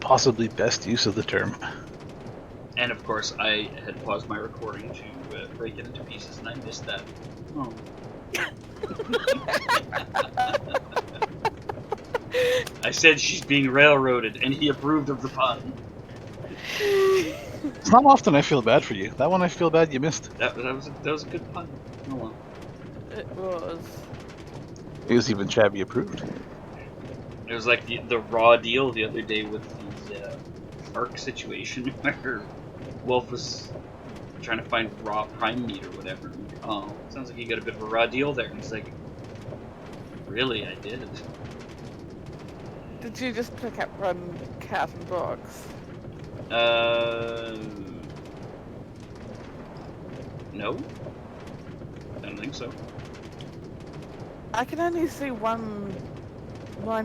possibly best use of the term. And of course, I had paused my recording to break it into pieces, and I missed that. Oh. I said she's being railroaded, and he approved of the pun. It's not often I feel bad for you. That one I feel bad you missed. That was a good pun. Oh well. It was. It was even Chabby approved. It was like the raw deal the other day with the arc situation where Wolf was trying to find raw prime meat or whatever. And, oh, sounds like you got a bit of a raw deal there. And he's like, really, I did. Did you just pick up one cat and dogs? No, I don't think so. I can only see one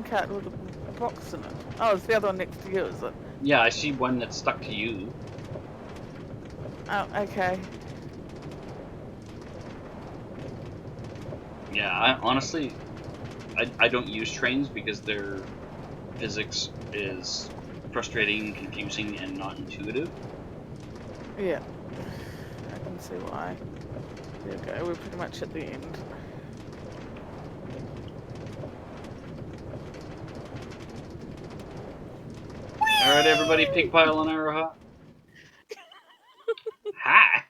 cat with a box in it. Oh, it's the other one next to you, is it? Yeah, I see one that's stuck to you. Oh, okay. Yeah, honestly, I don't use trains because their physics is frustrating, confusing, and not intuitive. Yeah. I can see why. Okay, we're pretty much at the end. Alright, everybody, pig pile on Aroha. Hi!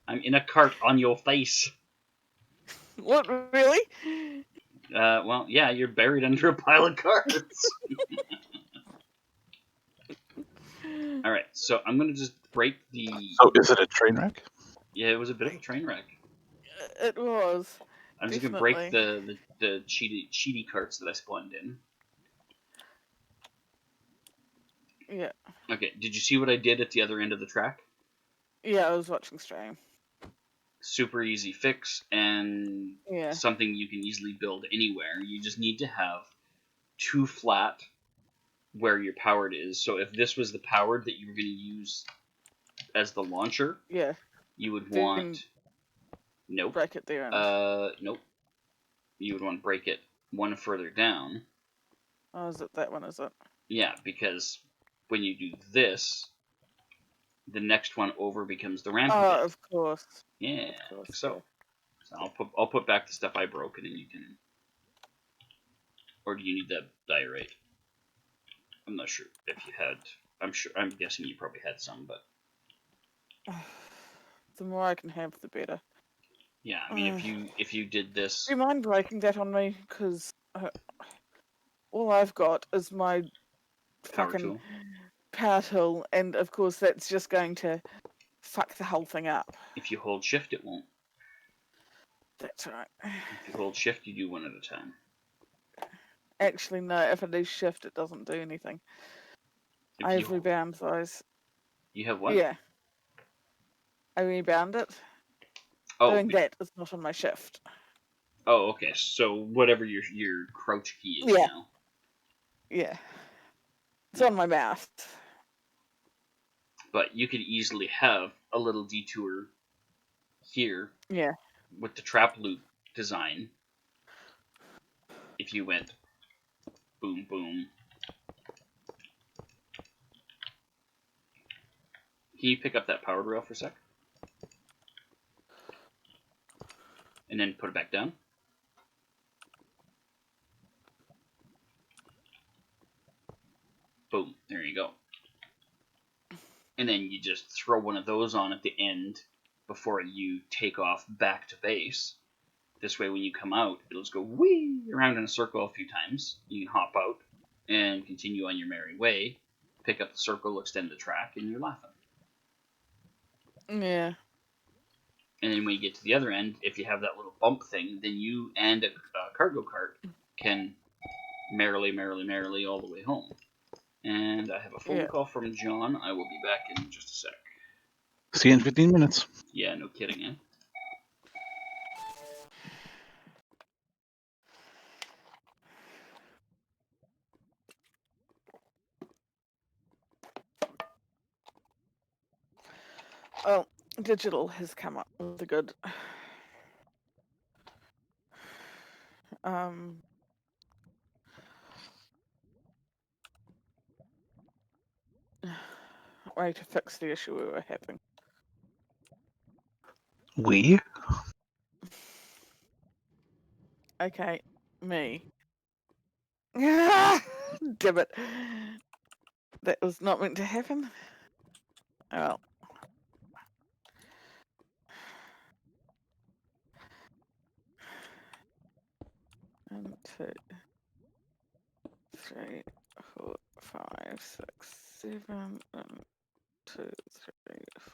I'm in a cart on your face. What, really? Well, yeah, you're buried under a pile of carts. Alright, so I'm gonna just break the... So is it a train wreck? Yeah, it was a bit of a train wreck. It was. I'm just gonna break the cheaty carts that I spawned in. Yeah. Okay, did you see what I did at the other end of the track? Yeah, I was watching stream. Super easy fix, and Yeah. something you can easily build anywhere. You just need to have two flat where your powered is. So if this was the powered that you were going to use as the launcher, Yeah. you would Then want... Nope. break it there. Nope. You would want to break it one further down. Oh, is it that one, is it? Yeah, because when you do this, the next one over becomes the ramp Oh, bit. of course. Yeah. Of course, So, yeah. so I'll put back the stuff I broke, and then you can... Or do you need that diorite? I'm not sure if you had... I'm guessing you probably had some, but... The more I can have, the better. Yeah, I mean, if you did this... Do you mind breaking that on me? Because all I've got is my Power fucking tool. power tool, and of course that's just going to fuck the whole thing up. If you hold shift, it won't. That's right. If you hold shift, you do one at a time. Actually, no, if I do shift, it doesn't do anything. I have rebound those. You have what? Yeah. I rebound it. Oh, Doing that is not on my shift. oh, okay. So whatever your crouch key is now. Yeah. It's on my mouse. But you could easily have a little detour here. Yeah. With the trap loop design. If you went boom, boom. Can you pick up that powered rail for a sec? And then put it back down. Boom. There you go. And then you just throw one of those on at the end before you take off back to base. This way, when you come out, it'll just go whee around in a circle a few times. You can hop out and continue on your merry way. Pick up the circle, extend the track, and you're laughing. Yeah. And then when you get to the other end, if you have that little bump thing, then you and a cargo cart can merrily all the way home. And I have a phone call from John. I will be back in just a sec. See you in 15 minutes. Yeah, no kidding, eh? Well, digital has come up with the good. way to fix the issue we were having. We? Okay, me. Damn it. That was not meant to happen. Oh well. One, 2, 3, 4, 5, 6, 7, 1, 2, 3, 4.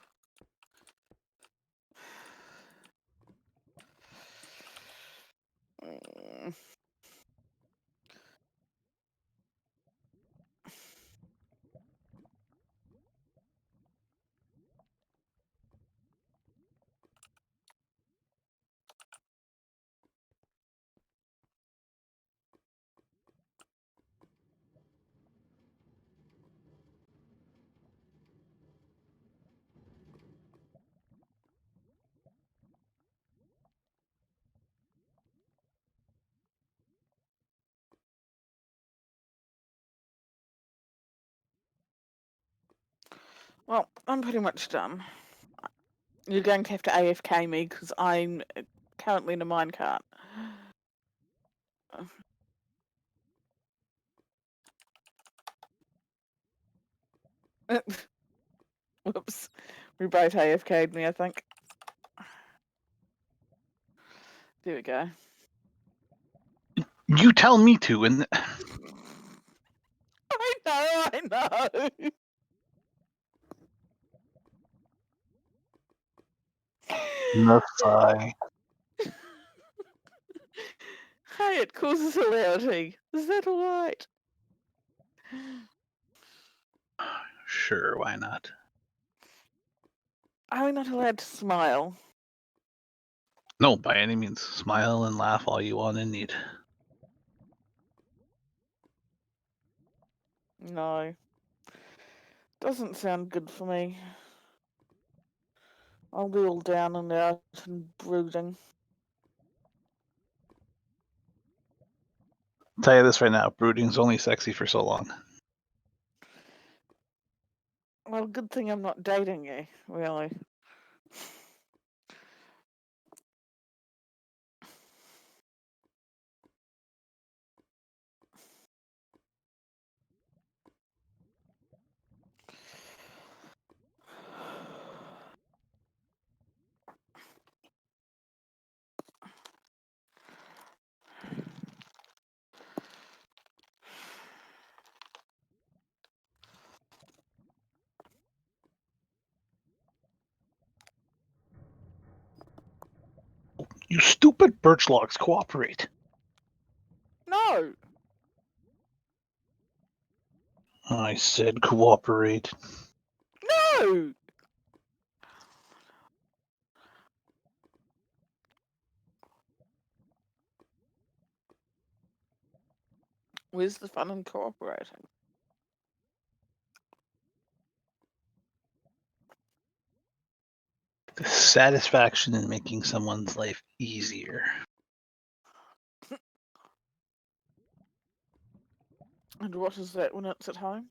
Well, I'm pretty much done. You're going to have to AFK me because I'm currently in a minecart. Whoops. We both AFK'd me, I think. There we go. You tell me to, and I know. the sigh. Hey, it causes hilarity. Is that alright? Sure, why not? Are we not allowed to smile? No, by any means. Smile and laugh all you want and need. No. Doesn't sound good for me. I'll be all down and out and brooding. I'll tell you this right now, brooding's only sexy for so long. Well, good thing I'm not dating you, really. You stupid birch logs, cooperate. No! I said cooperate. No! Where's the fun in cooperating? The satisfaction in making someone's life easier. And what is that when it's at home?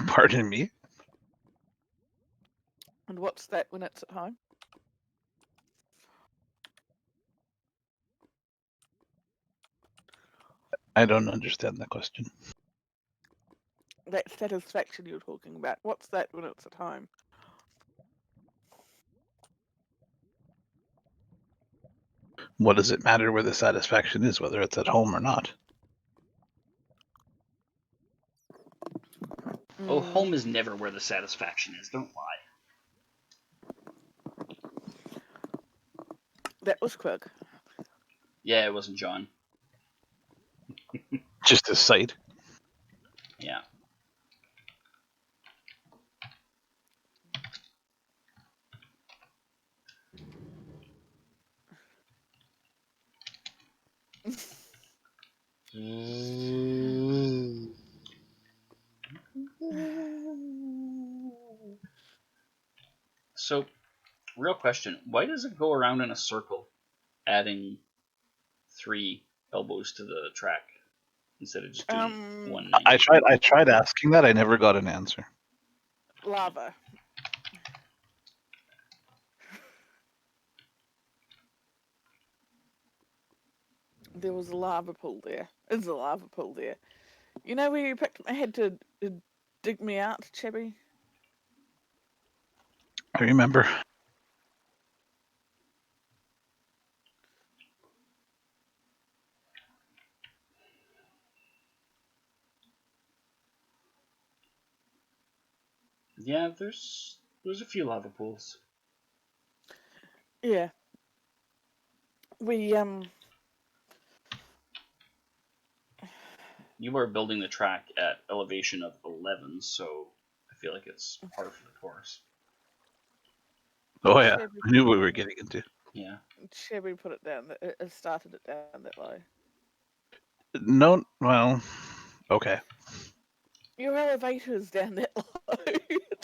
Pardon me? And what's that when it's at home? I don't understand the question. That satisfaction you're talking about. What's that when it's at home? What does it matter where the satisfaction is, whether it's at home or not? Oh, home is never where the satisfaction is. Don't lie. That was quick. Yeah, it wasn't John. Just a sight. Yeah. So, real question: why does it go around in a circle, adding 3 elbows to the track? instead of just doing 190. I tried asking that. I never got an answer. Lava. There was a lava pool there. Is a lava pool there. You know where you picked my head to dig me out, Chibby? I remember. Yeah, there's a few lava pools. Yeah. We You were building the track at elevation of 11, so I feel like it's par for the course. Oh yeah, Chibby, I knew what we were getting into. Yeah. Chibby put it down. It started it down that low. No, well, okay. Your elevator's down that low.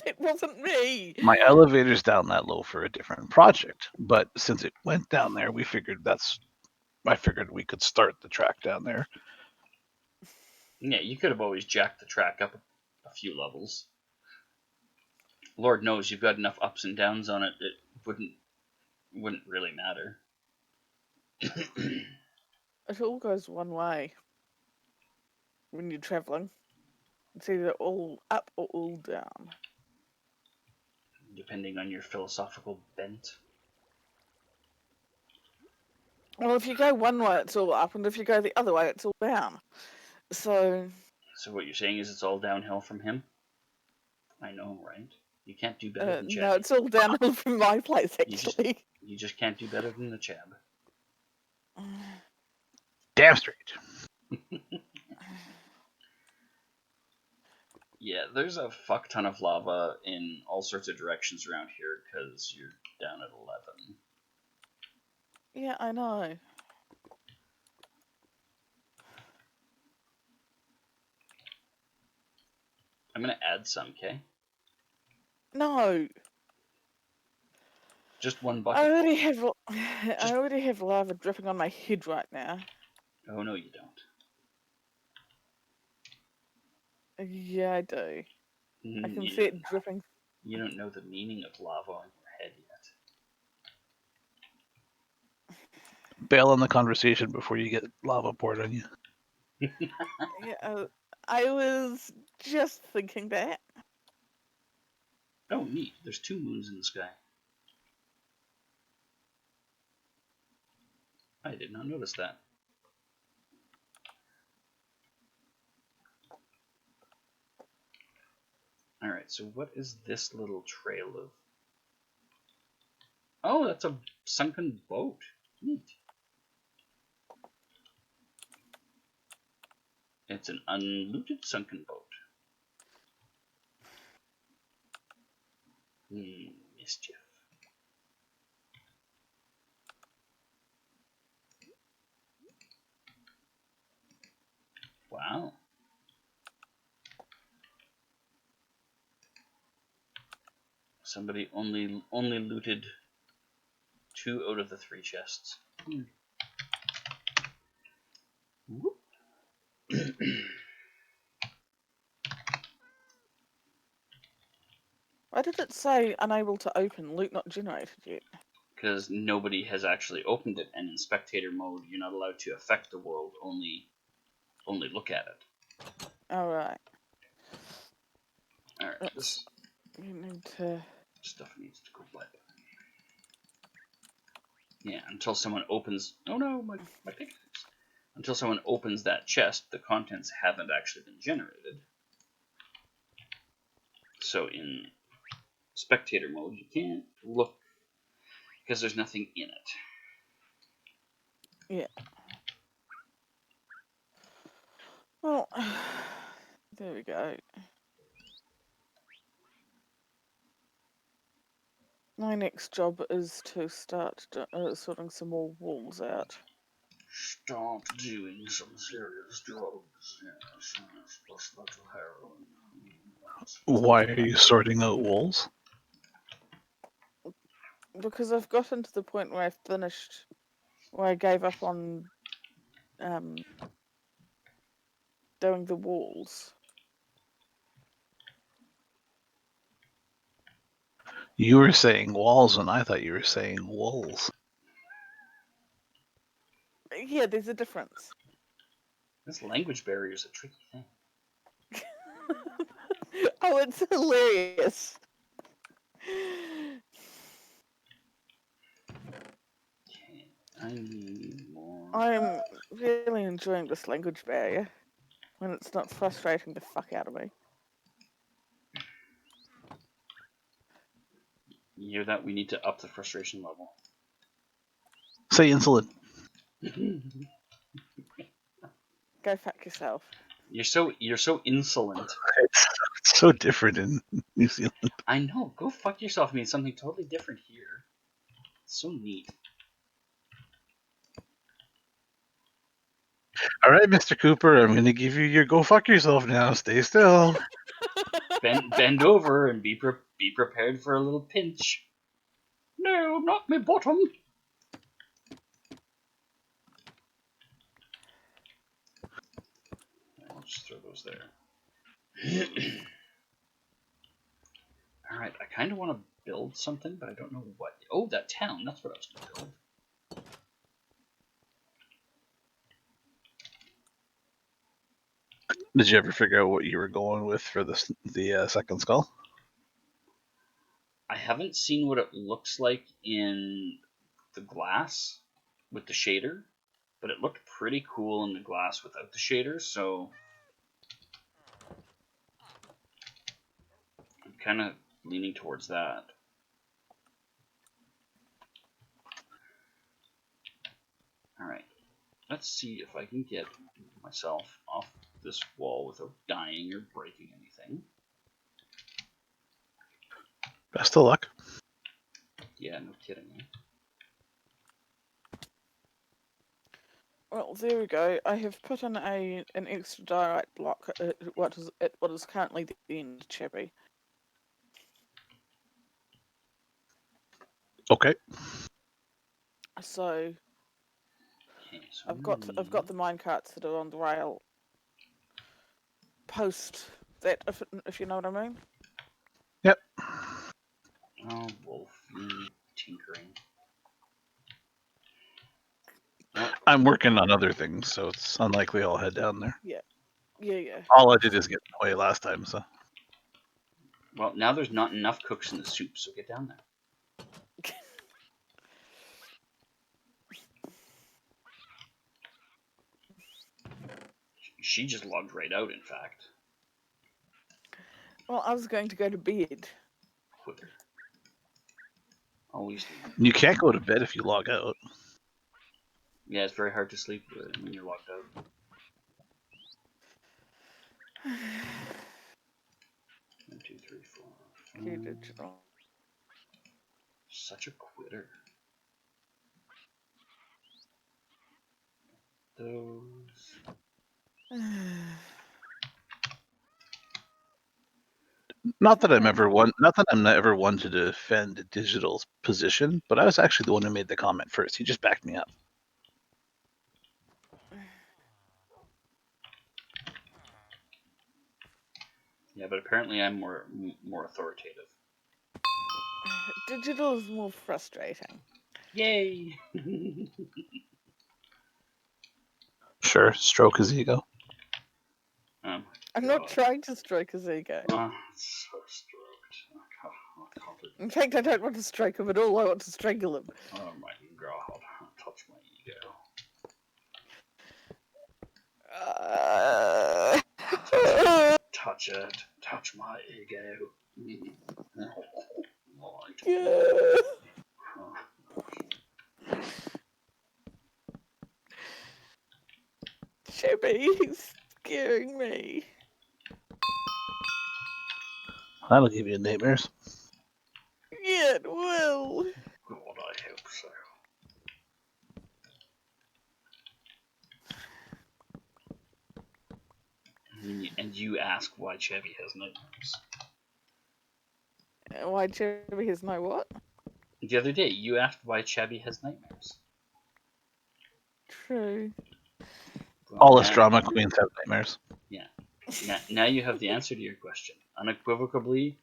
That wasn't me. My elevator's down that low for a different project, but since it went down there, I figured we could start the track down there. Yeah, you could have always jacked the track up a few levels. Lord knows you've got enough ups and downs on it, it wouldn't really matter. It all goes one way when you're travelling. It's either all up or all down. Depending on your philosophical bent. Well, if you go one way, it's all up, and if you go the other way, it's all down. So what you're saying is it's all downhill from him? I know, right? You can't do better than Chad. no, it's all downhill from my place, actually. You just can't do better than the Chab. Damn straight. Yeah, there's a fuck ton of lava in all sorts of directions around here because you're down at 11. Yeah, I know. I'm gonna add some, okay? No, Just one I bucket. already have. I already have lava dripping on my head right now. Oh no, you don't. Yeah, I do. I can You see it dripping. You don't know the meaning of lava on your head yet. Bail on the conversation before you get lava poured on you. Yeah, I was just thinking that. Oh, neat. There's 2 moons in the sky. I did not notice that. Alright, so what is this little trail of... Oh, that's a sunken boat. Neat. It's an unlooted sunken boat. Mischief. Wow. Somebody only looted 2 out of the 3 chests. Whoop. Why did it say unable to open, loot not generated yet? Because nobody has actually opened it, and in spectator mode, you're not allowed to affect the world, only look at it. Alright. Alright, this You need to... stuff needs to go by. Yeah, until someone opens... Oh no, my pickaxe. Until someone opens that chest, the contents haven't actually been generated. So in spectator mode, you can't look because there's nothing in it. Yeah. Well, there we go. My next job is to start sorting some more walls out. Start doing some serious drugs. Yes, plus little heroin. Why are you sorting out walls? Because I've gotten to the point where where I gave up on doing the walls. You were saying walls, and I thought you were saying walls. Yeah, there's a difference. This language barrier is a tricky thing. Oh, it's hilarious. Okay, I need more. I'm really enjoying this language barrier when it's not frustrating the fuck out of me. You hear that? We need to up the frustration level. Say insolent. Go fuck yourself. You're so insolent. It's so different in New Zealand. I know. Go fuck yourself means something totally different here. It's so neat. All right, Mr. Cooper, I'm going to give you your go fuck yourself now. Stay still. Bend over and be prepared for a little pinch. No, not my bottom. I'll just throw those there. Alright, I kind of want to build something, but I don't know what. Oh, that town. That's what I was going to build. Did you ever figure out what you were going with for the second skull? I haven't seen what it looks like in the glass with the shader, but it looked pretty cool in the glass without the shader, so I'm kind of leaning towards that. Alright, let's see if I can get myself off this wall without dying or breaking anything. Best of luck. Yeah, no kidding. Well, there we go. I have put in an extra diorite block at what is currently the end, Chappy. Okay. So Okay, so I've got the minecarts that are on the rail. Post that, if you know what I mean. Yep. Oh, Wolf, you tinkering. Well, I'm working on other things, so it's unlikely I'll head down there. Yeah. All I did is get in the way last time, so. well, now there's not enough cooks in the soup, so get down there. She just logged right out, in fact. Well, I was going to go to bed. Quitter. Always do. You can't go to bed if you log out. Yeah, it's very hard to sleep when you're logged out. 1, 2, 3, 4. Q digital. Such a quitter. Those. Not that I'm ever one to defend Digital's position, but I was actually the one who made the comment first. He just backed me up. Yeah, but apparently I'm more authoritative. Digital is more frustrating. Yay! Sure, stroke his ego. I'm not trying to stroke his ego. So stroked. In fact, I don't want to stroke him at all. I want to strangle him. Oh my god! Touch my ego. Touch it. Touch my ego. Chippy, he's scaring me. That'll give you nightmares. Yeah, it will. God, I hope so. And you ask why Chevy has nightmares. Why Chevy has no what? The other day, you asked why Chevy has nightmares. True. All us drama queens have nightmares. Yeah, Now you have the answer to your question. Unequivocally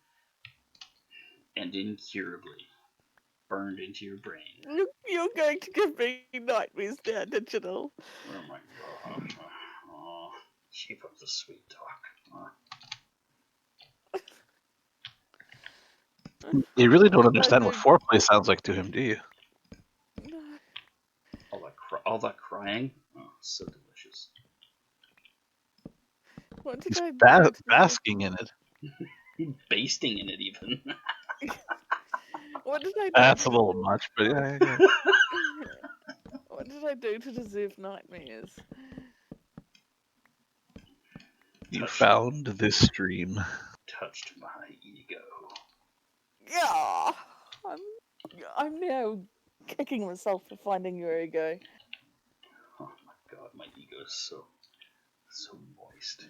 and incurably burned into your brain. You're going to give me nightmares now, Digital. Oh my god. Oh, keep up the sweet talk. You really don't What did I understand what do? foreplay sounds like to him, do you? All that crying. Oh, so delicious. What did He's I do to basking in it. Basting in it, even. What did I do? That's a little much, but yeah. What did I do to deserve nightmares? You found this stream. Touched my ego. Yeah, I'm now kicking myself for finding your ego. Oh my god, my ego is so moist.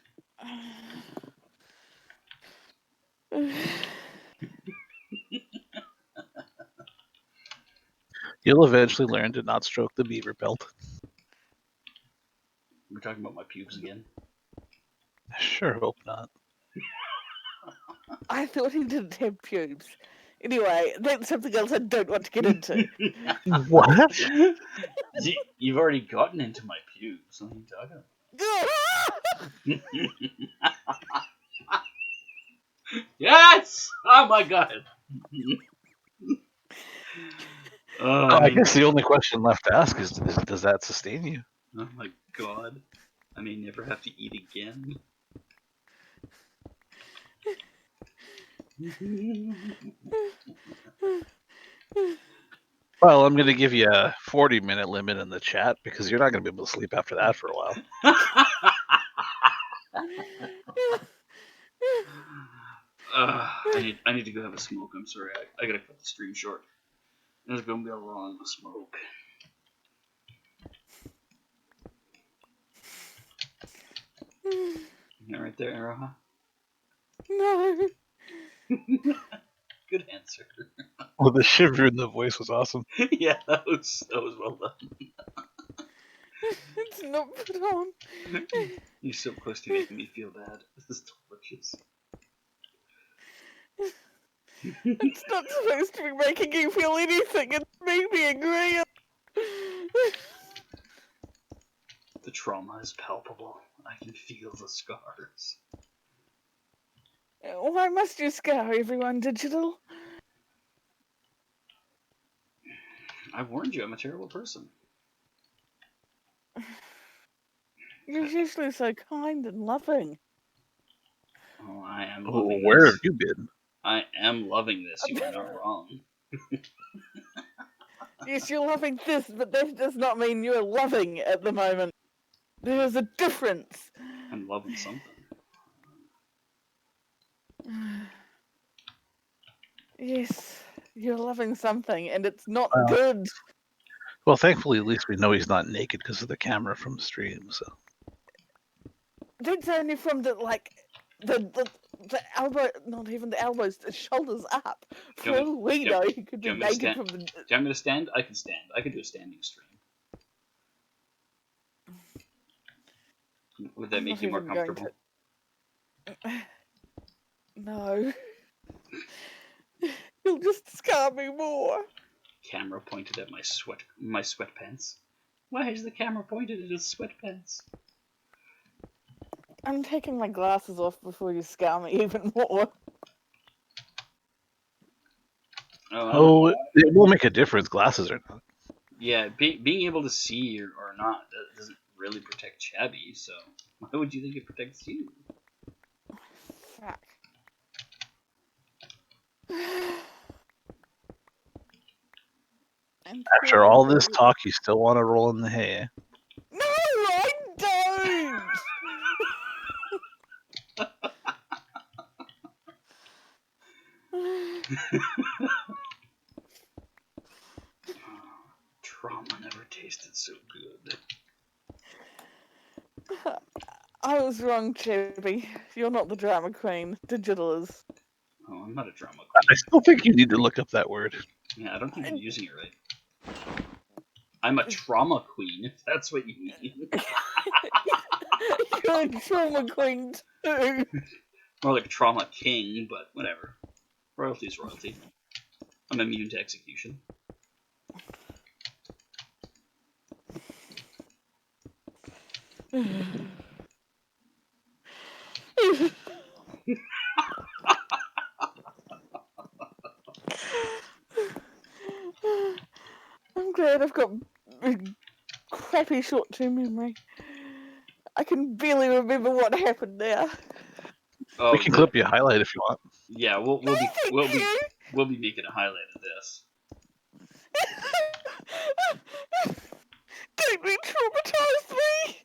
You'll eventually learn to not stroke the beaver pelt. We're talking about my pubes again. I sure hope not. I thought he didn't have pubes. Anyway, that's something else I don't want to get into. What? You've already gotten into my pubes. What are you talking about? Yes! Oh my god! I guess the only question left to ask is does that sustain you? Oh my god. I may never have to eat again. Well, I'm going to give you a 40-minute limit in the chat because you're not going to be able to sleep after that for a while. I need to go have a smoke. I'm sorry. I gotta cut the stream short. There's gonna be a long smoke. You right there, Aroha? No. Good answer. Well, the shiver in the voice was awesome. Yeah, that was well done. It's not put on. You're so close to making me feel bad. This is delicious. It's not supposed to be making you feel anything. It's me being real. The trauma is palpable. I can feel the scars. Why must you scour everyone, Digital? I warned you, I'm a terrible person. You're usually so kind and loving. Oh, I am loving Where this. have you been? I am loving this. You are not wrong. Yes, you're loving this, but that does not mean you're loving at the moment. There is a difference. I'm loving something. Yes, you're loving something, and it's not good. Well, thankfully, at least we know he's not naked because of the camera from the stream. So That's only from the elbow, not even the elbows, the shoulders up. For all we know, he could be naked from the. Do you want me to stand? I can stand. I can do a standing stream. Would that make you more comfortable? No. You'll just scar me more. Camera pointed at my sweatpants. Why is the camera pointed at his sweatpants? I'm taking my glasses off before you scar me even more. Oh, it will make a difference, glasses or not. Yeah, being able to see or not doesn't really protect Chabby, so why would you think it protects you? Fuck. After all this talk, you still want to roll in the hay? No, I don't! Trauma never tasted so good. I was wrong, Chibby. You're not the drama queen. Digital is. Oh, I'm not a drama queen. I still think you need to look up that word. Yeah, I don't think you're using it right. I'm a trauma queen, if that's what you mean. You're a trauma queen too. More like trauma king, but whatever. Royalty's royalty. I'm immune to execution. I'm glad I've got a crappy short-term memory. I can barely remember what happened now. Oh, We can clip you a highlight if you want. Yeah, we'll No, be thank we'll be you. we'll be making a highlight of this. Don't re-traumatize me.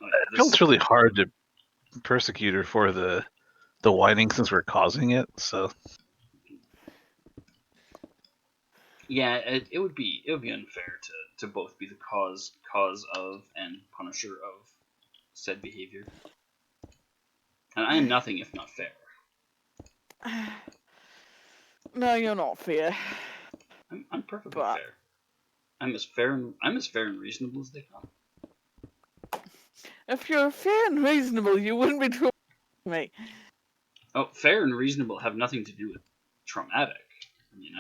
Oh, yeah, I feel it's really hard to persecute her for the whining since we're causing it. So yeah, it would be unfair to both be the cause of and punisher of said behavior. And I am nothing if not fair. No, you're not fair. I'm perfectly But fair. I'm as fair and reasonable as they come. if you're fair and reasonable, you wouldn't be traumatizing me. Oh, fair and reasonable have nothing to do with traumatic. I mean,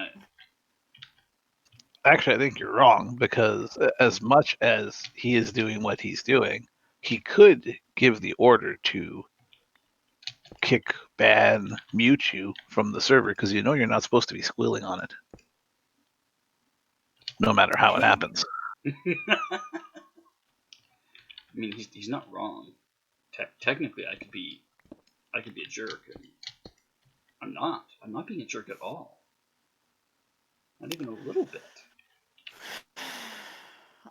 actually, I think you're wrong because as much as he is doing what he's doing, he could give the order to kick, ban, mute you from the server because you know you're not supposed to be squealing on it, no matter how it happens. I mean, he's not wrong. Technically, I could be a jerk. And I'm not. I'm not being a jerk at all. Not even a little bit.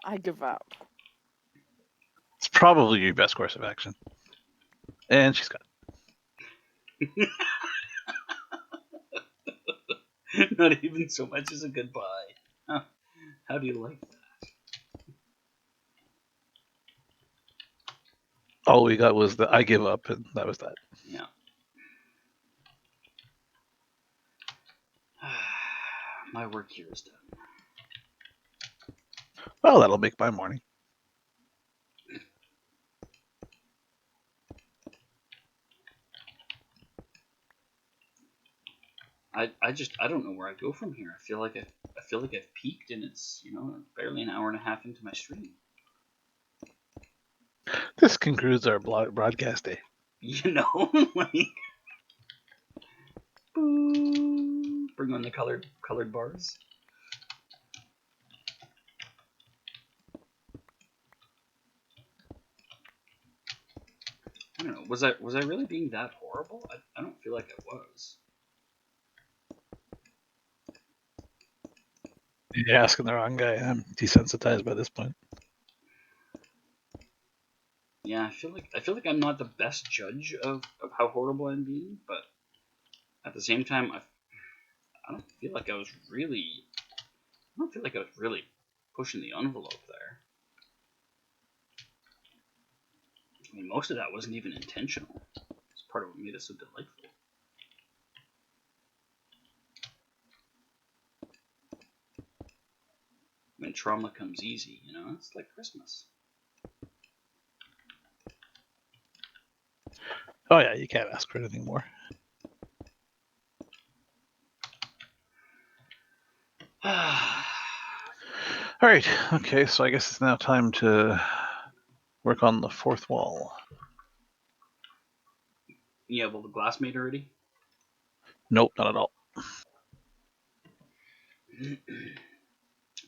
I give up. It's probably your best course of action. And she's got it. Not even so much as a goodbye. How do you like that? All we got was the I give up, and that was that. Yeah. My work here is done. Well, that'll make my morning. I don't know where I go from here. I feel like I've peaked, and it's barely an hour and a half into my stream. This concludes our broadcast day. Like, boo, bring on the colored bars. I don't know. Was I really being that horrible? I don't feel like I was. You're asking the wrong guy. I'm desensitized by this point. Yeah, I feel like I'm not the best judge of how horrible I'm being, but at the same time, I don't feel like I was really pushing the envelope there. I mean, most of that wasn't even intentional. It's part of what made it so delightful. When trauma comes easy, it's like Christmas. Oh yeah, you can't ask for anything more. All right. Okay, so I guess it's now time to work on the fourth wall. You have all the glass made already? Nope, not at all.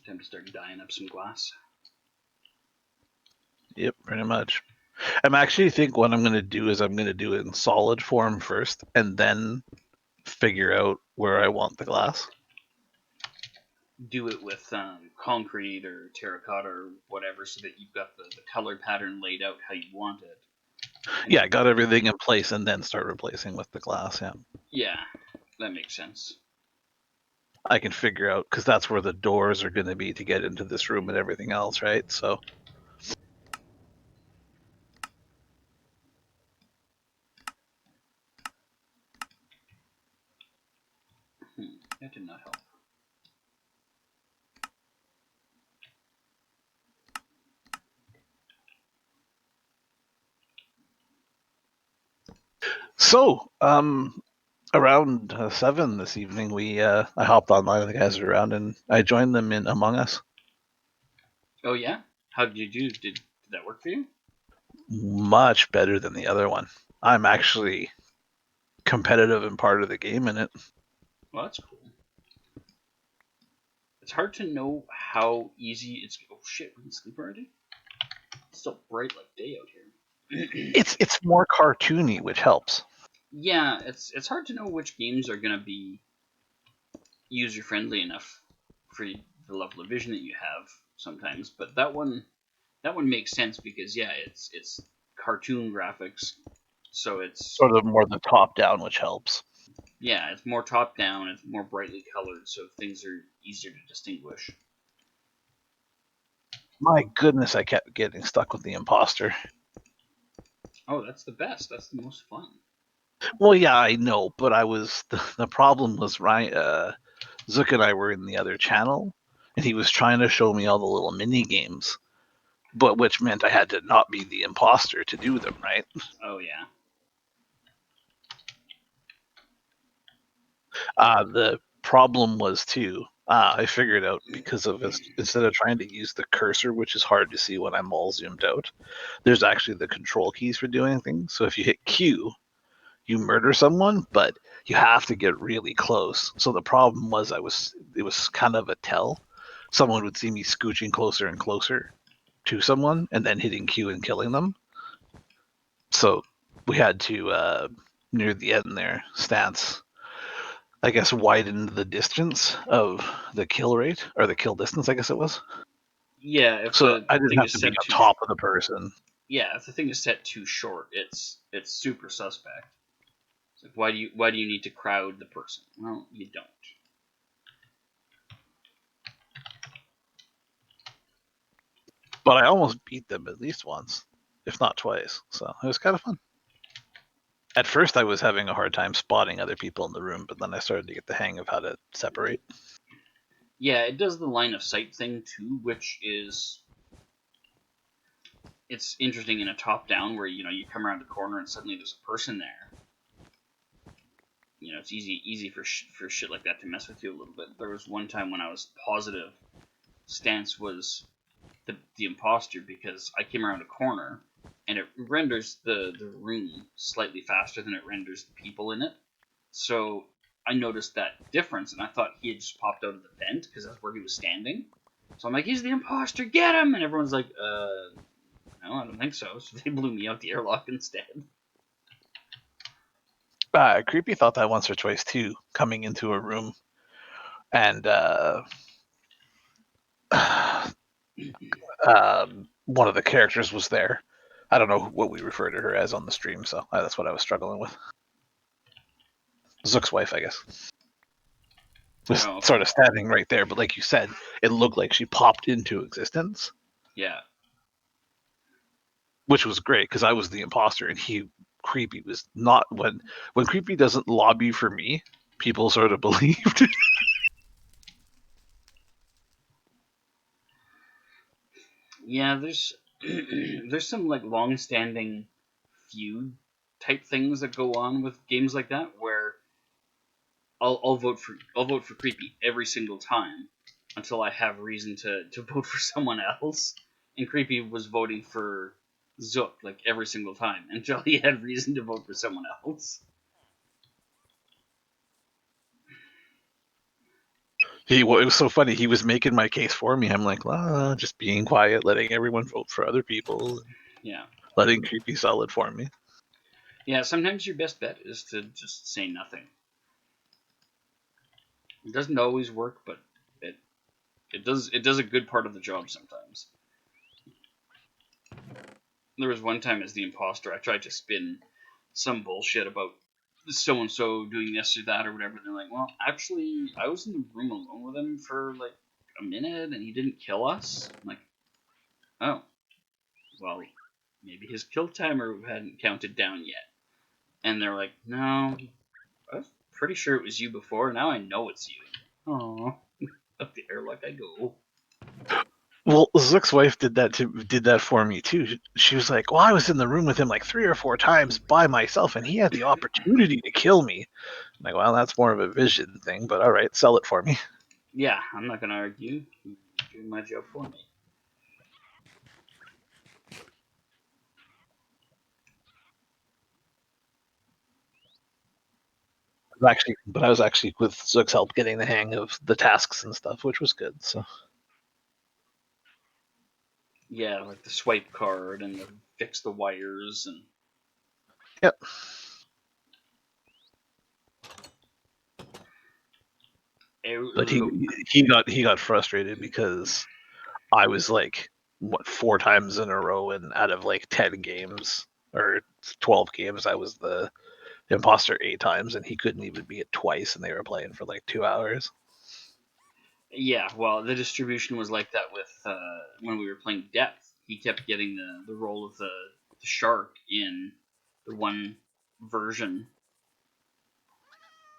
Time to start dyeing up some glass. Yep, pretty much. I'm actually think what I'm going to do is I'm going to do it in solid form first, and then figure out where I want the glass. Do it with concrete or terracotta or whatever, so that you've got the color pattern laid out how you want it. Yeah, I got everything in place, and then start replacing with the glass. Yeah. Yeah, that makes sense. I can figure out because that's where the doors are going to be to get into this room and everything else, right? So That did not help. So, around 7 this evening, I hopped online and the guys are around, and I joined them in Among Us. Oh yeah, how did you do? Did that work for you? Much better than the other one. I'm actually competitive and part of the game in it. Well, that's cool. It's hard to know how easy it's. Oh shit, we can sleep already. It's still bright like day out here. It's more cartoony, which helps. Yeah, it's hard to know which games are gonna be user friendly enough for the level of vision that you have sometimes. But that one makes sense because yeah, it's cartoon graphics, so it's Sort of more the top down, which helps. yeah, it's more top down, it's more brightly colored, so things are easier to distinguish. My goodness, I kept getting stuck with the imposter. Oh, that's the best. That's the most fun. Well, yeah, I know, but the problem was Ryan, Zook and I were in the other channel, and he was trying to show me all the little mini games, but which meant I had to not be the imposter to do them, right? Oh yeah. The problem was too. I figured out because of this, instead of trying to use the cursor, which is hard to see when I'm all zoomed out, there's actually the control keys for doing things. So if you hit Q, you murder someone, but you have to get really close. So the problem was it was kind of a tell. Someone would see me scooching closer and closer to someone and then hitting Q and killing them. So we had to near the end there stance, I guess, widen the distance of the kill rate or the kill distance, I guess it was. Yeah, if So the I didn't thing have is to be set on too top of the person. yeah, if the thing is set too short, it's super suspect. It's like why do you need to crowd the person? Well, you don't. But I almost beat them at least once, if not twice. So it was kind of fun. At first, I was having a hard time spotting other people in the room, but then I started to get the hang of how to separate. Yeah, it does the line of sight thing too, which is it's interesting in a top down where you come around the corner and suddenly there's a person there. It's easy for shit like that to mess with you a little bit. There was one time when I was positive Stance was the imposter because I came around a corner and it renders the room slightly faster than it renders the people in it. So I noticed that difference and I thought he had just popped out of the vent because that's where he was standing. So I'm like, he's the imposter, get him! And everyone's like, no, I don't think so. So they blew me out the airlock instead. Creepy thought that once or twice too, coming into a room and one of the characters was there. I don't know what we refer to her as on the stream, so that's what I was struggling with. Zook's wife, I guess, was Oh, okay. sort of standing right there, but like you said, it looked like she popped into existence, Yeah. which was great because I was the imposter and Creepy was not. When Creepy doesn't lobby for me, people sort of believed. Yeah, there's some like long-standing feud type things that go on with games like that where I'll vote for creepy every single time until I have reason to vote for someone else. And creepy was voting for Zook like every single time until he had reason to vote for someone else. It was so funny. He was making my case for me. I'm like, just being quiet, letting everyone vote for other people, and Yeah, letting Creepy solid for me. yeah. Sometimes your best bet is to just say nothing. It doesn't always work, but it it does a good part of the job sometimes. There was one time as the imposter, I tried to spin some bullshit about so and so doing this or that or whatever. And they're like, well, actually, I was in the room alone with him for like a minute and he didn't kill us. I'm like, oh, well, maybe his kill timer hadn't counted down yet. And they're like, no, I was pretty sure it was you before. Now I know it's you. Oh, up the air like I go. Well, Zook's wife did that for me too. She was like, "Well, I was in the room with him like 3 or 4 times by myself, and he had the opportunity to kill me." I'm like, well, that's more of a vision thing, but all right, sell it for me. Yeah, I'm not gonna argue. You're doing my job for me. I was actually with Zook's help getting the hang of the tasks and stuff, which was good. So Yeah, like the swipe card and the fix the wires and. yep. But he got frustrated because I was like what 4 times in a row, and out of like 10 games or 12 games, I was the imposter 8 times, and he couldn't even be it twice, and they were playing for like 2 hours. Yeah, well, the distribution was like that with when we were playing Depth. He kept getting the role of the shark in the one version,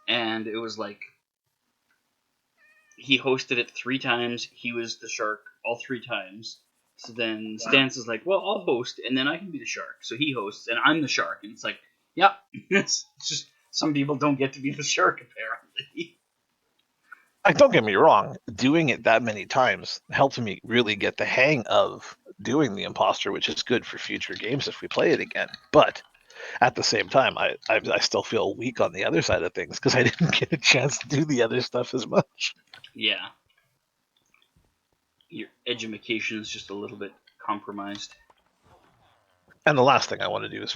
and it was like he hosted it 3 times. He was the shark all 3 times. So then Stance is like, "Well, I'll host, and then I can be the shark." So he hosts, and I'm the shark, and it's like, yeah, it's just some people don't get to be the shark apparently. Don't get me wrong, doing it that many times helped me really get the hang of doing the imposter, which is good for future games if we play it again. But at the same time, I still feel weak on the other side of things because I didn't get a chance to do the other stuff as much. Yeah, your education is just a little bit compromised. And the last thing I want to do is,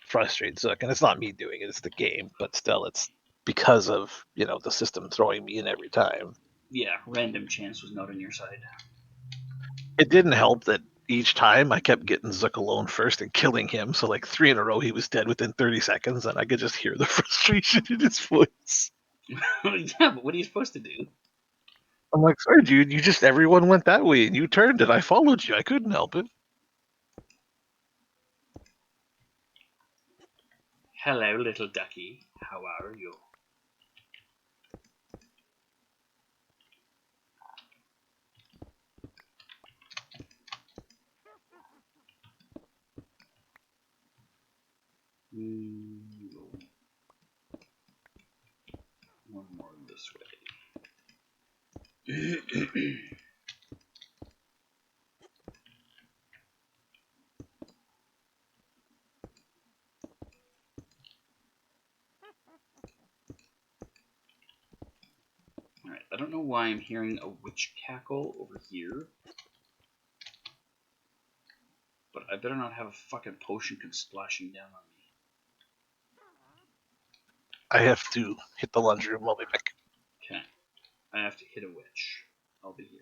frustrate Zook. And it's not me doing it, it's the game. But still, it's because of, the system throwing me in every time. Yeah, random chance was not on your side. It didn't help that each time I kept getting Zook alone first and killing him. So, like 3 in a row, he was dead within 30 seconds. And I could just hear the frustration in his voice. Yeah, but what are you supposed to do? I'm like, sorry, dude, everyone went that way and you turned and I followed you. I couldn't help it. Hello, little ducky. How are you? One more this way. Alright, I don't know why I'm hearing a witch cackle over here. But I better not have a fucking potion come splashing down on me. I have to hit the lunchroom. I'll be back. Okay. I have to hit a witch. I'll be here.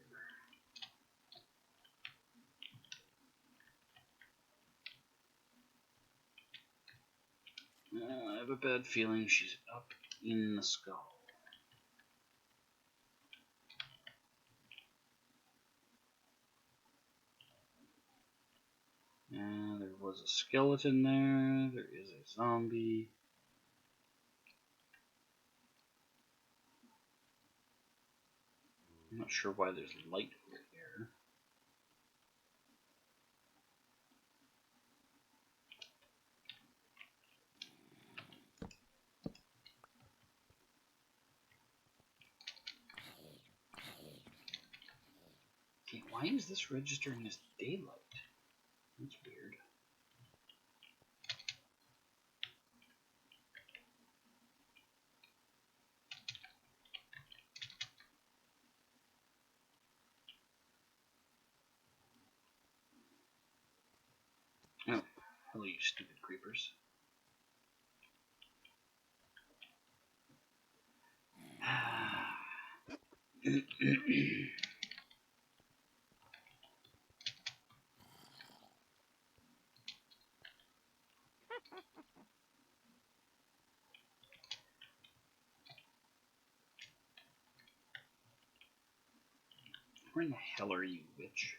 I have a bad feeling she's up in the skull. There was a skeleton there. There is a zombie. I'm not sure why there's light over here. Okay, why is this registering as daylight? That's weird. Oh, hello, you stupid creepers. Where in the hell are you, witch?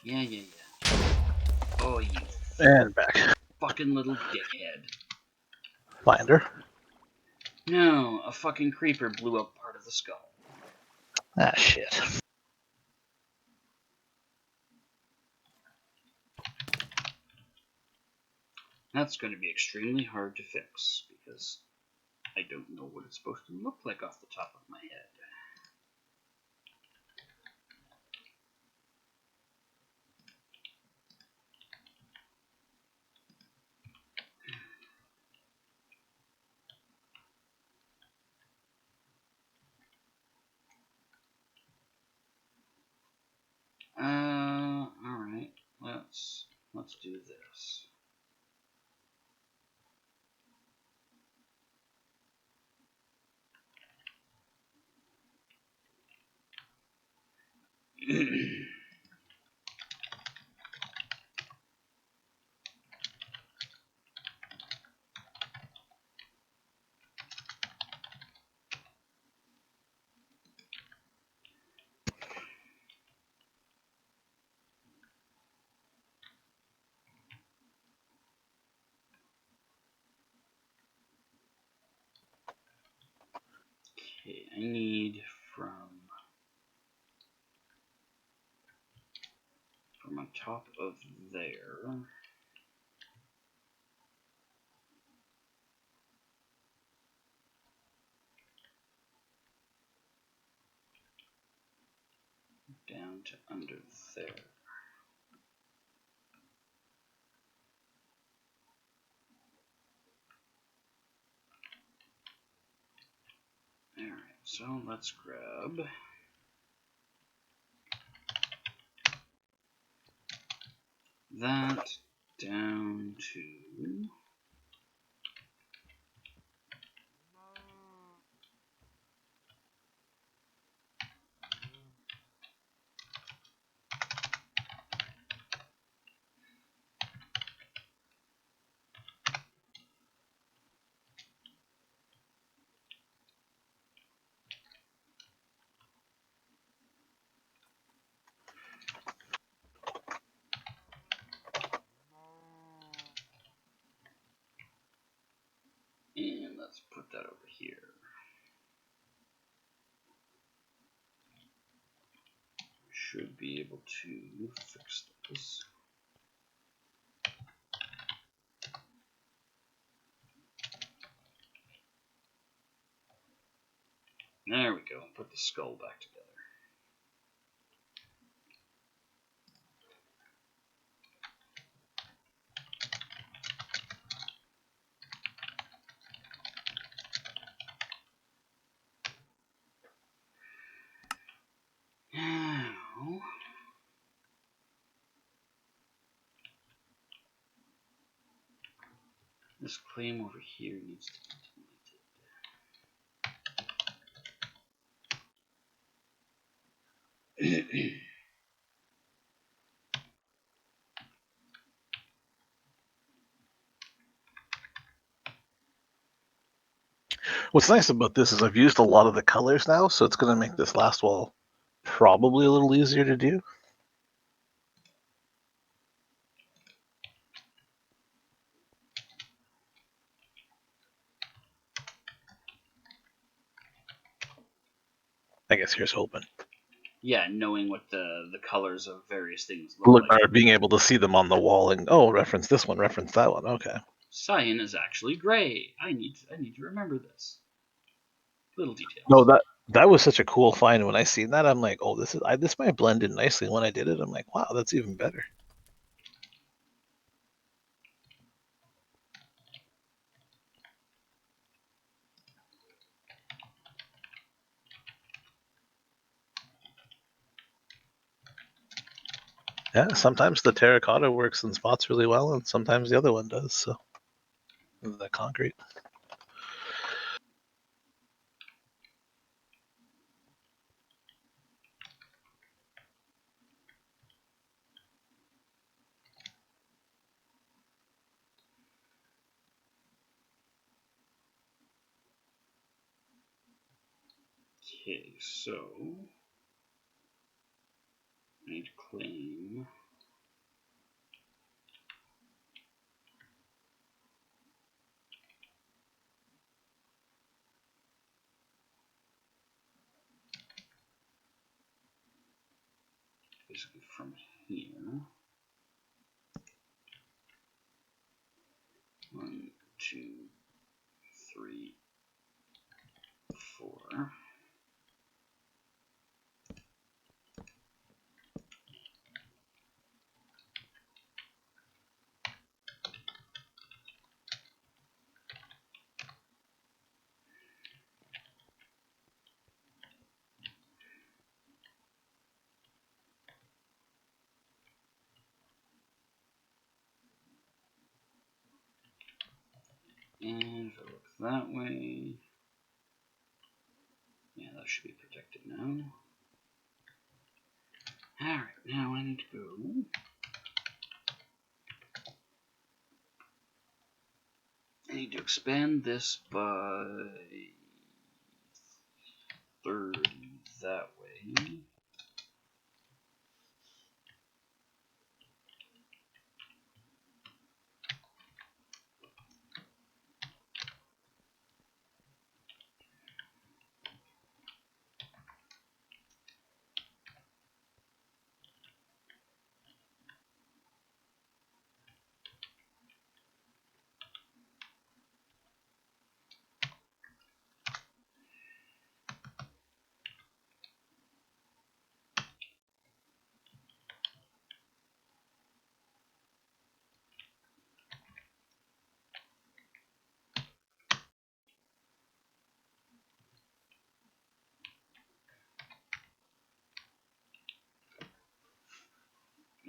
Yeah. Oh, you And back. fucking little dickhead. Finder. No, a fucking creeper blew up part of the skull. Ah, shit. That's going to be extremely hard to fix, because I don't know what it's supposed to look like off the top of my head. Alright. Let's do this. Okay, I need from on top of there. Down to under there. Alright, so let's grab that down to and let's put that over here. Should be able to fix this. There we go, and put the skull back together. Now, this claim over here needs to be deleted. What's nice about this is I've used a lot of the colors now, so it's going to make this last wall probably a little easier to do. I guess here's hoping. Yeah, knowing what the colors of various things look like. Or being able to see them on the wall and, oh, reference this one, reference that one. Okay. Cyan is actually gray. I need to remember this. Little details. No, that was such a cool find. When I seen that, I'm like, oh, this might blend in nicely. And when I did it, I'm like, wow, that's even better. Yeah, sometimes the terracotta works in spots really well, and sometimes the other one does. So the concrete. Okay, so I need to claim basically from here. 1, 2, 3, 4. And if I look that way, yeah, that should be protected now. Alright, now I need to go. I need to expand this by 30 that way.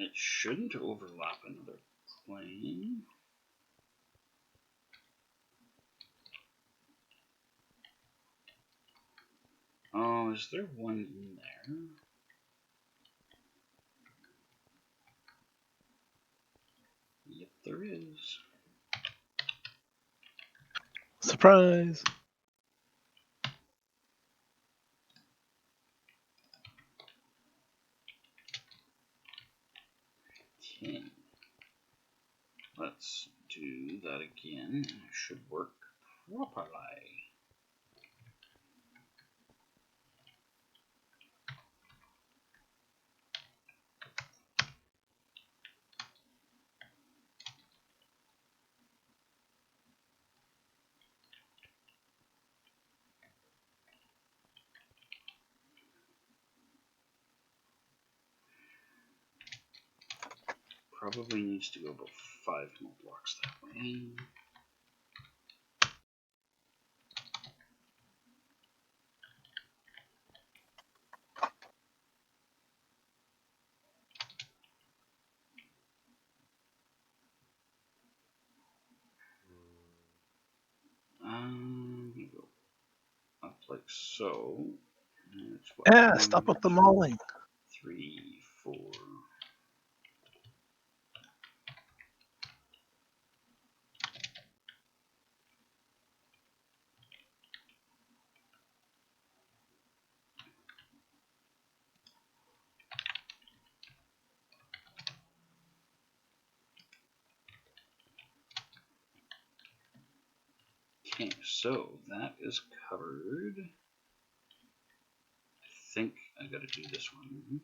It shouldn't overlap another plane. Oh, is there one in there? Yep, there is. Surprise! Okay. Let's do that again. It should work properly. Probably needs to go about 5 more blocks that way. We go up like so. And it's what, Yeah, 1, stop with the 2, mauling. 3, 4. Okay, so that is covered. I think I gotta do this one.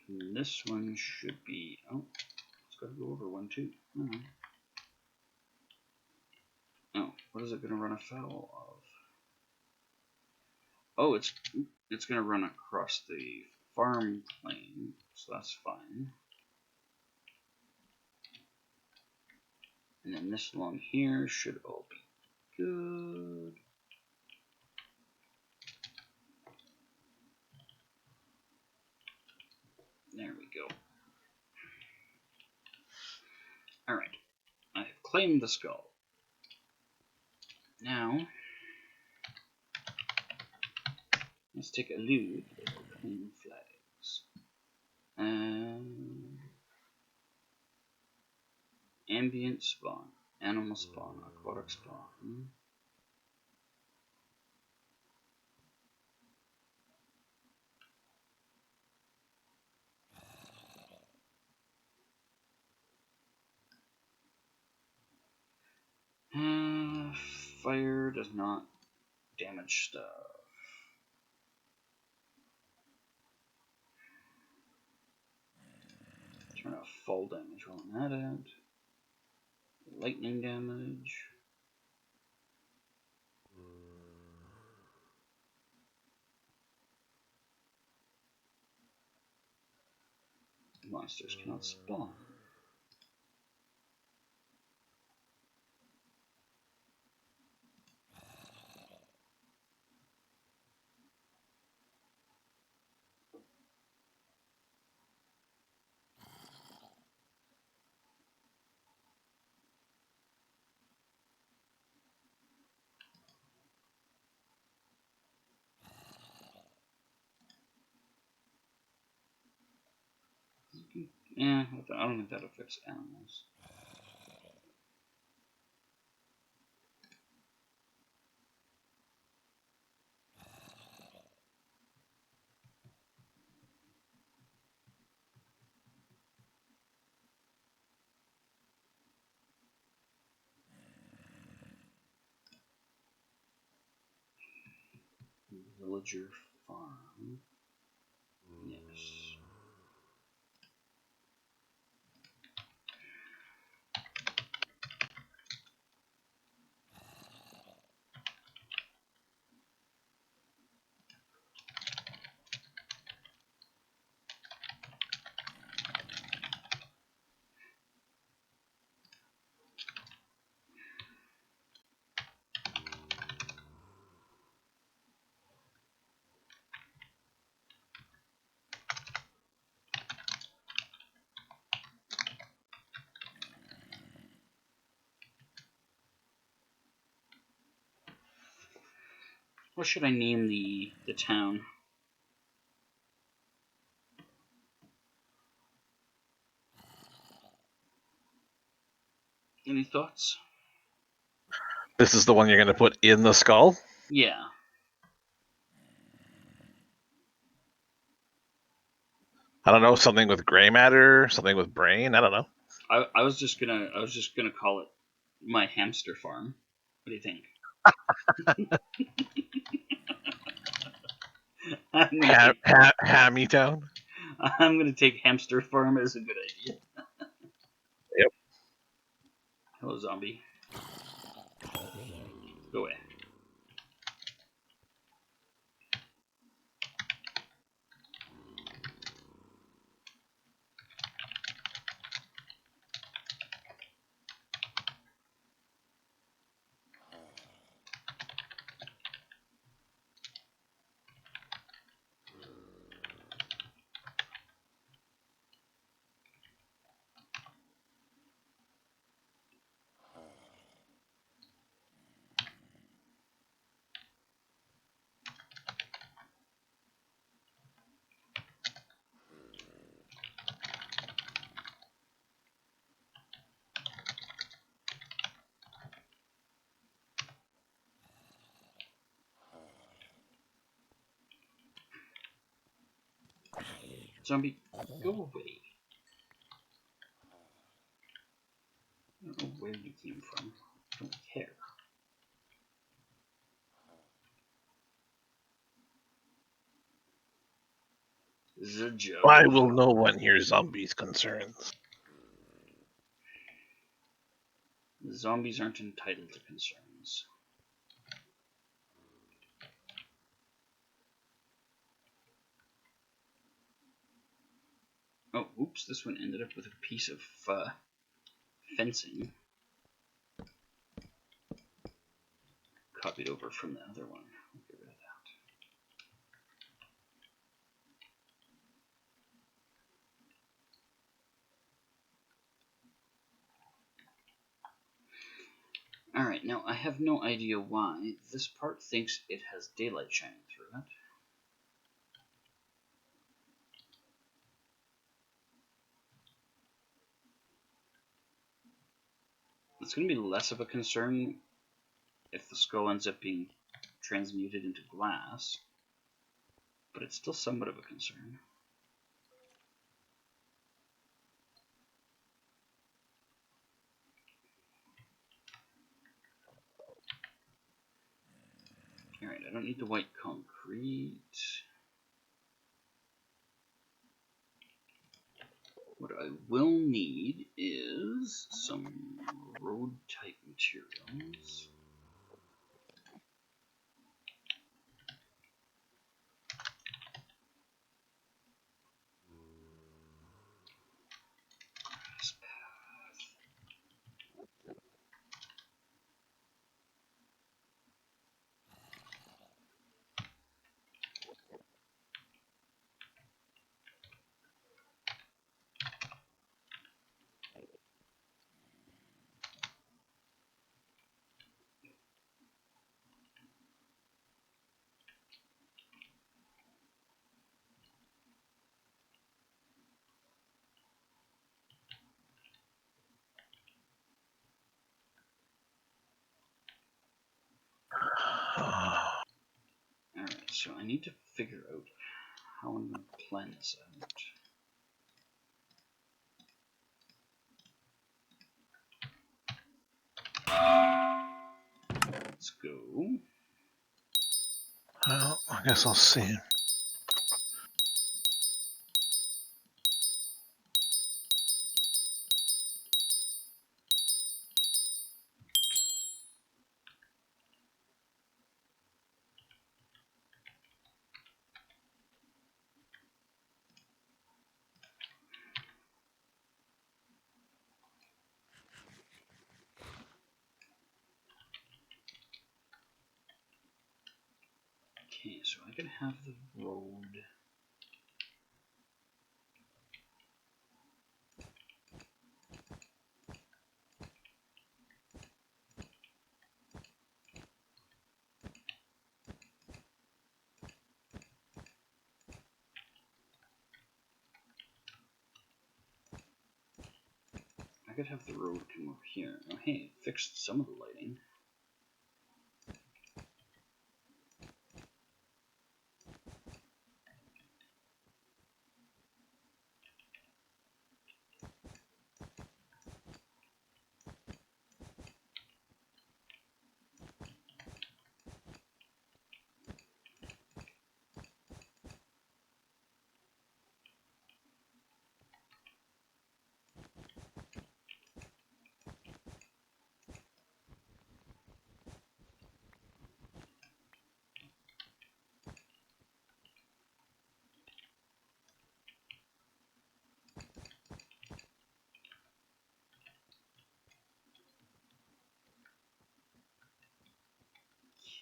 And this one should be, oh, it's gotta go over 1 too. Oh, what is it gonna run afoul of? Oh, it's gonna run across the farm plane, so that's fine. And then this along here should all be good. There we go. Alright, I have claimed the skull. Now, let's take a look at the plane flags. Ambient spawn, animal spawn, aquatic spawn. Fire does not damage stuff. Turn off fall damage while I'm at it. Lightning damage. Monsters cannot spawn. Yeah, I don't think that affects animals. Villager farm. Yes. What should I name the town? Any thoughts? This is the one you're going to put in the skull? Yeah. I don't know, something with gray matter, something with brain. I don't know. I was just gonna call it my hamster farm. What do you think? Hammy Town. I'm gonna take hamster farm as a good idea. Yep. Hello, zombie. Go away. Zombie, go away. I don't know where you came from. I don't care. The joke. I will know when your zombies concerns. The zombies aren't entitled to concerns. Oh, oops, this one ended up with a piece of fencing. Copied over from the other one. I'll get rid of that. Alright, now I have no idea why this part thinks it has daylight shining through it. It's going to be less of a concern if the skull ends up being transmuted into glass, but it's still somewhat of a concern. don't need the white concrete. What I will need is some road type materials. Alright, so I need to figure out how I'm going to plan this out. Let's go. Well, I guess I'll see. Okay, so I can have the road. I could have the road come over here. Oh, hey, it fixed some of the lighting.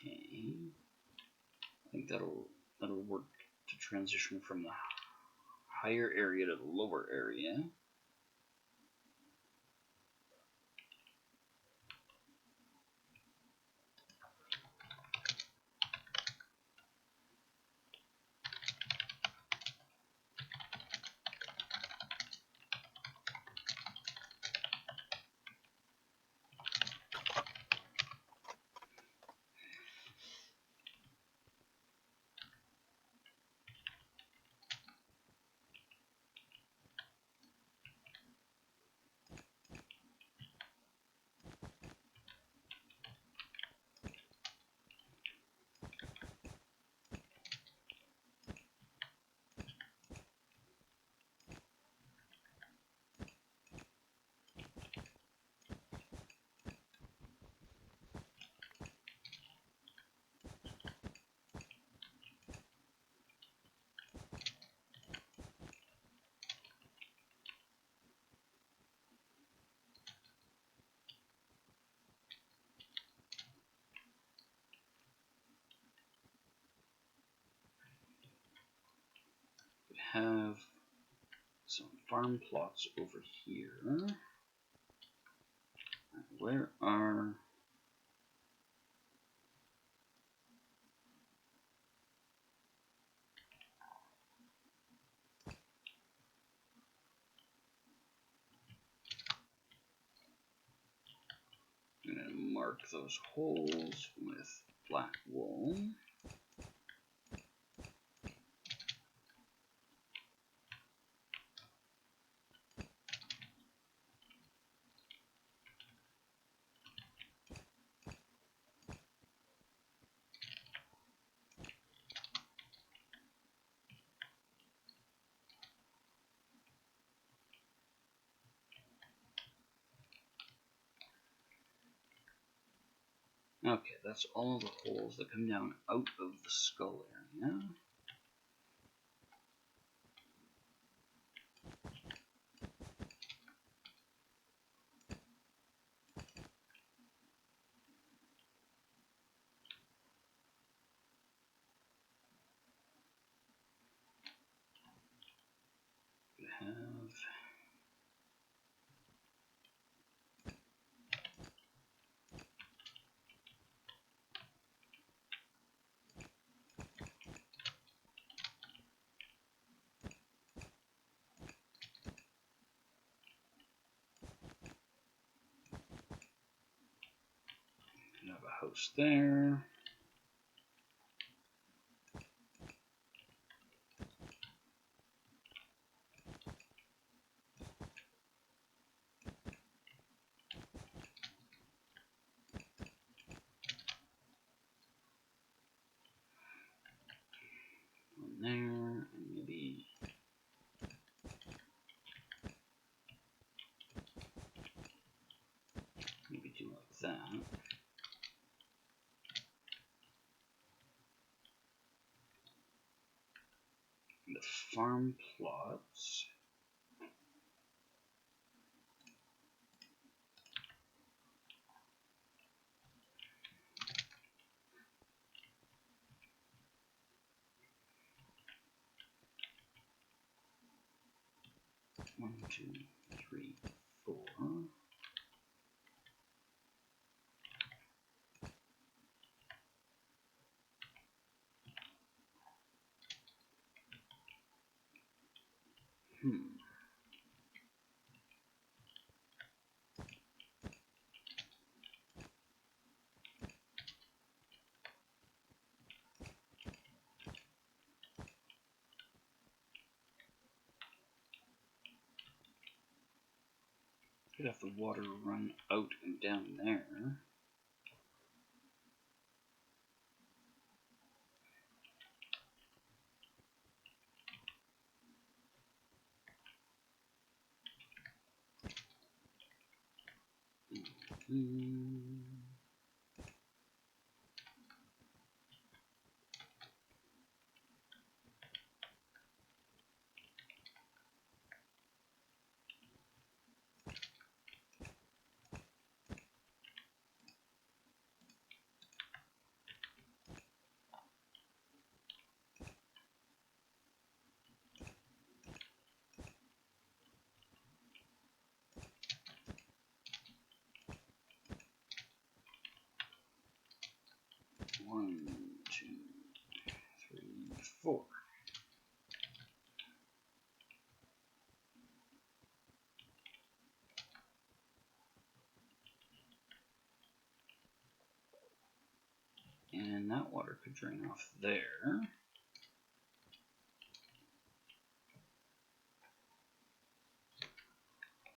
Okay. I think that'll work to transition from the higher area to the lower area. We have some farm plots over here. Where are... I'm going to mark those holes with black wool. Okay, that's all the holes that come down out of the skull area. We have a house there. One there, and maybe do like that. And the farm plots. One, two, three, four. Could have the water run out and down there. One, two, three, four. And that water could drain off there.